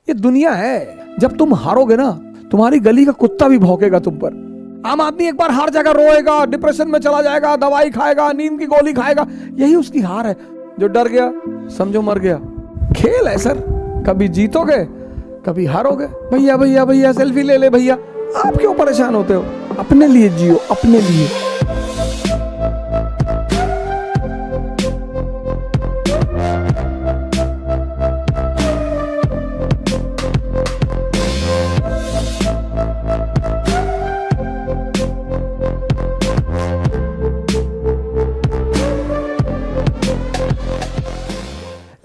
ये दुनिया है। जब तुम हारोगे ना, तुम्हारी गली का कुत्ता भी भौंकेगा तुम पर। आम आदमी एक बार हार जाएगा, रोएगा, डिप्रेशन में चला जाएगा, दवाई खाएगा, नींद की गोली खाएगा, यही उसकी हार है। जो डर गया समझो मर गया। खेल है सर, कभी जीतोगे कभी हारोगे। भैया भैया भैया सेल्फी ले ले भैया, आप क्यों परेशान होते हो? अपने लिए जियो, अपने लिए।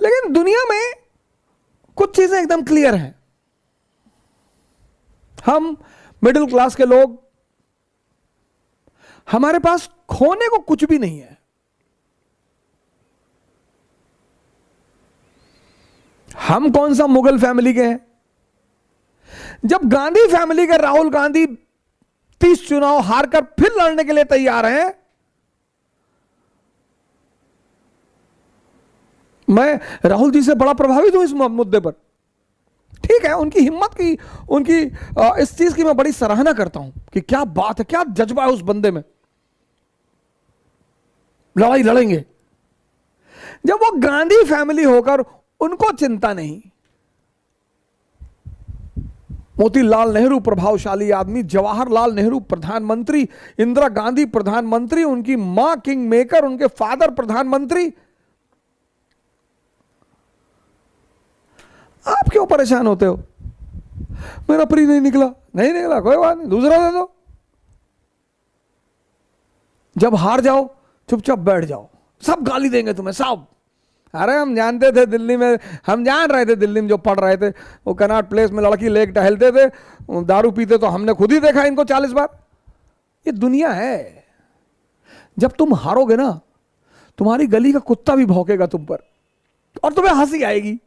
लेकिन दुनिया में कुछ चीजें एकदम क्लियर हैं। हम मिडिल क्लास के लोग, हमारे पास खोने को कुछ भी नहीं है। हम कौन सा मुगल फैमिली के हैं? जब गांधी फैमिली के राहुल गांधी 30 चुनाव हारकर फिर लड़ने के लिए तैयार हैं, मैं राहुल जी से बड़ा प्रभावित हूं इस मुद्दे पर। ठीक है, उनकी हिम्मत की, उनकी इस चीज की मैं बड़ी सराहना करता हूं कि क्या बात है, क्या जज्बा है उस बंदे में। लड़ाई लड़ेंगे। जब वो गांधी फैमिली होकर उनको चिंता नहीं, मोतीलाल नेहरू प्रभावशाली आदमी, जवाहरलाल नेहरू प्रधानमंत्री, इंदिरा गांधी प्रधानमंत्री, उनकी मां किंग मेकर, उनके फादर प्रधानमंत्री, आप क्यों परेशान होते हो? मेरा प्री नहीं निकला, नहीं निकला, कोई बात नहीं, दूसरा दे दो। जब हार जाओ चुपचाप बैठ जाओ, सब गाली देंगे तुम्हें सब। अरे हम जानते थे दिल्ली में, हम जान रहे थे दिल्ली में जो पढ़ रहे थे, वो कनॉट प्लेस में लड़की लेके टहलते थे, दारू पीते, तो हमने खुद ही देखा इनको 40 बार। ये दुनिया है। जब तुम हारोगे ना, तुम्हारी गली का कुत्ता भी भौंकेगा तुम पर, और तुम्हें हंसी आएगी,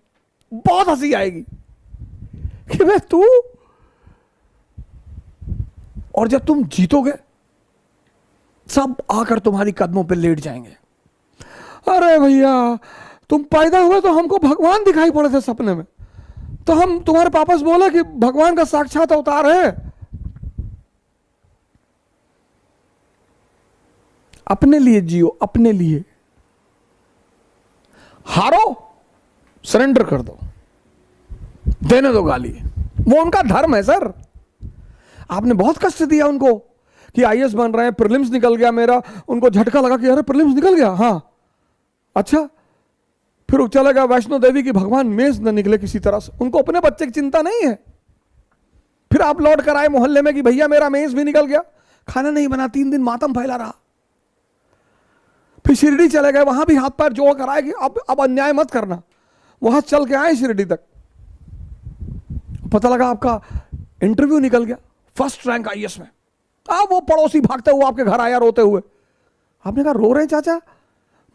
बहुत हंसी आएगी कि मैं तू। और जब तुम जीतोगे, सब आकर तुम्हारी कदमों पे लेट जाएंगे। अरे भैया, तुम पैदा हुए तो हमको भगवान दिखाई पड़े थे सपने में, तो हम तुम्हारे पापा से बोले कि भगवान का साक्षात अवतार है। अपने लिए जियो, अपने लिए। हारो, सरेंडर कर दो, देने दो गाली, वो उनका धर्म है सर। आपने बहुत कष्ट दिया उनको कि आईएएस बन रहे हैं, प्रीलिम्स निकल गया मेरा, उनको झटका लगा कि अरे प्रीलिम्स निकल गया, हाँ अच्छा, फिर चला गया वैष्णो देवी की भगवान मेज न निकले किसी तरह से। उनको अपने बच्चे की चिंता नहीं है। फिर आप लौट कर आए मोहल्ले में कि भैया मेरा मेज भी निकल गया, खाना नहीं बना, 3 दिन मातम फैला रहा। फिर शिरडी चले गए, वहां भी हाथ पैर जोड़ कर आए कि अब अन्याय मत करना। वहां चल के आए शिरडी तक, पता लगा आपका इंटरव्यू निकल गया, फर्स्ट रैंक आईएएस में। अब वो पड़ोसी भागते हुए आपके घर आया रोते हुए। आपने कहा रो रहे हैं चाचा?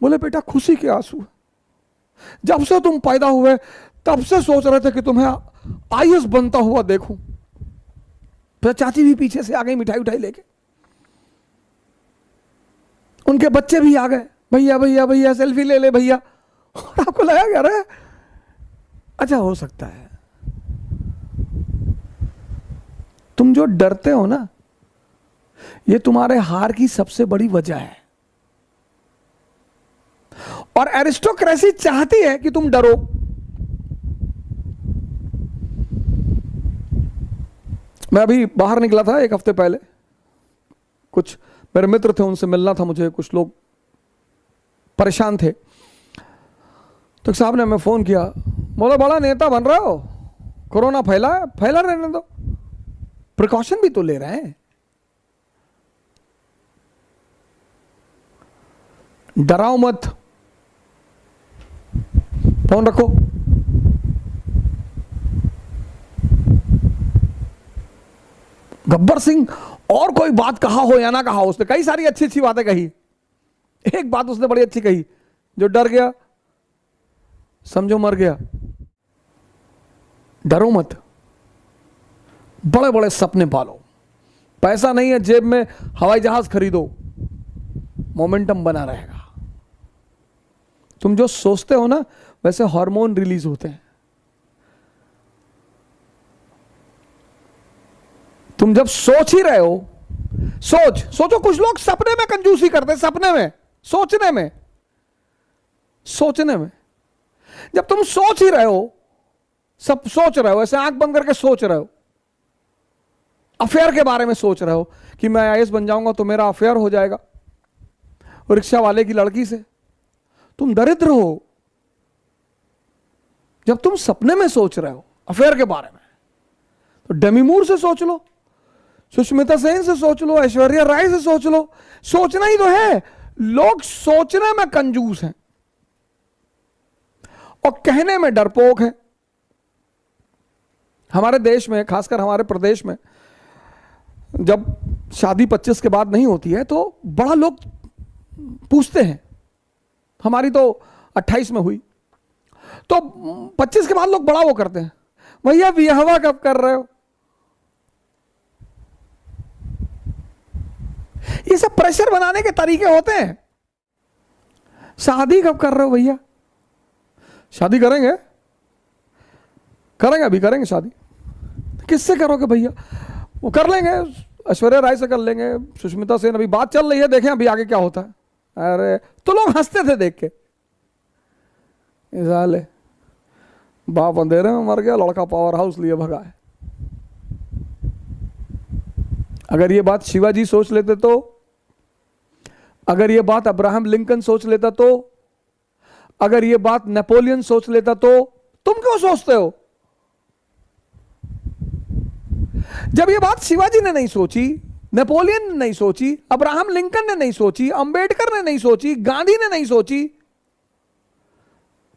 बोले बेटा खुशी के आंसू। जब से तुम पैदा हुए तब से सोच रहे थे कि तुम्हें आईएएस बनता हुआ देखूं। फिर चाची भी पीछे से आ गई मिठाई उठाई लेके, उनके बच्चे भी आ गए, भैया भैया भैया सेल्फी ले ले भैया। और आपको लगा क्या रहा? अच्छा, हो सकता है तुम जो डरते हो ना, ये तुम्हारे हार की सबसे बड़ी वजह है। और एरिस्टोक्रेसी चाहती है कि तुम डरो। मैं अभी बाहर निकला था 1 हफ्ते पहले, कुछ मेरे मित्र थे, उनसे मिलना था मुझे। कुछ लोग परेशान थे, तो साहब ने हमें फोन किया, बोला बड़ा नेता बन रहे हो, कोरोना फैला है, फैला रहने दो, प्रिकॉशन भी तो ले रहे हैं, डराओ मत, फोन रखो। गब्बर सिंह और कोई बात कहा हो या ना कहा हो, उसने कई सारी अच्छी अच्छी बातें कही। एक बात उसने बड़ी अच्छी कही, जो डर गया समझो मर गया। डरो मत, बड़े बड़े सपने पालो। पैसा नहीं है जेब में, हवाई जहाज खरीदो, मोमेंटम बना रहेगा। तुम जो सोचते हो ना, वैसे हार्मोन रिलीज होते हैं। तुम जब सोच ही रहे हो, सोचो कुछ लोग सपने में कंजूसी करते हैं, सपने में, सोचने में। जब तुम सोच ही रहे हो, सब सोच रहे हो, ऐसे आंख बंद करके सोच रहे हो, अफेयर के बारे में सोच रहे हो कि मैं आईएएस बन जाऊंगा तो मेरा अफेयर हो जाएगा रिक्शा वाले की लड़की से, तुम दरिद्र हो। जब तुम सपने में सोच रहे हो अफेयर के बारे में, तो डेमी मूर से सोच लो, सुष्मिता सेन से सोच लो, ऐश्वर्या राय से सोच लो। सोचना ही तो है। लोग सोचने में कंजूस हैं और कहने में डरपोक हैं। हमारे देश में, खासकर हमारे प्रदेश में, जब शादी 25 के बाद नहीं होती है तो बड़ा लोग पूछते हैं। हमारी तो 28 में हुई, तो 25 के बाद लोग बड़ा वो करते हैं, भैया विवाह कब कर रहे हो? ये सब प्रेशर बनाने के तरीके होते हैं। शादी कब कर रहे हो भैया? शादी करेंगे, अभी करेंगे शादी। किससे करोगे भैया? वो कर लेंगे, ऐश्वर्या राय से कर लेंगे, सुष्मिता सेन, अभी बात चल रही है, देखें अभी आगे क्या होता है। अरे तो लोग हंसते थे देख के, साले बाप अंधेरे में मर गया, लड़का पावर हाउस लिए भगा है। अगर ये बात शिवाजी सोच लेते तो, अगर ये बात अब्राहम लिंकन सोच लेता तो, अगर ये बात नेपोलियन सोच लेता तो तुम क्यों सोचते हो? जब ये बात शिवाजी ने नहीं सोची, नेपोलियन ने नहीं सोची, अब्राहम लिंकन ने नहीं सोची, अंबेडकर ने नहीं सोची, गांधी ने नहीं सोची,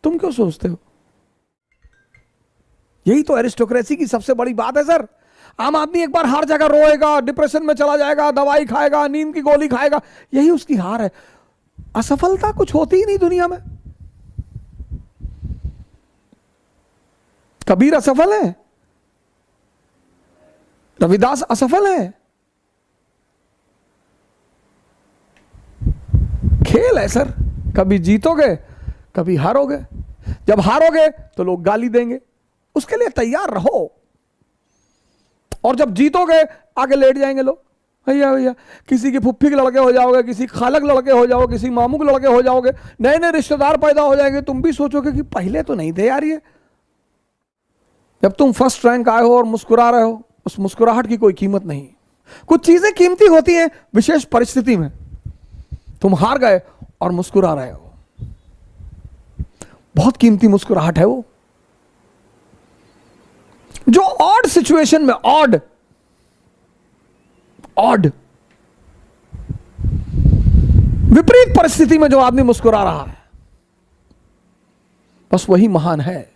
तुम क्यों सोचते हो? यही तो एरिस्टोक्रेसी की सबसे बड़ी बात है सर। आम आदमी एक बार हार जाएगा, रोएगा, डिप्रेशन में चला जाएगा, दवाई खाएगा, नींद की गोली खाएगा, यही उसकी हार है। असफलता कुछ होती ही नहीं दुनिया में। कबीर असफल है, रविदास असफल है। खेल है सर, कभी जीतोगे कभी हारोगे। जब हारोगे तो लोग गाली देंगे, उसके लिए तैयार रहो। और जब जीतोगे आगे लेट जाएंगे लोग, भैया किसी की फुफ्फी के लड़के हो जाओगे, किसी खालक लड़के हो जाओगे, किसी मामू के लड़के हो जाओगे, नए नए रिश्तेदार पैदा हो जाएंगे। तुम भी सोचोगे कि पहले तो नहीं थे यार ये। जब तुम फर्स्ट रैंक आए हो और मुस्कुरा रहे हो, उस मुस्कुराहट की कोई कीमत नहीं। कुछ चीजें कीमती होती हैं विशेष परिस्थिति में। तुम हार गए और मुस्कुरा रहे हो, बहुत कीमती मुस्कुराहट है वो। जो ऑड सिचुएशन में, ऑड विपरीत परिस्थिति में जो आदमी मुस्कुरा रहा है, बस वही महान है।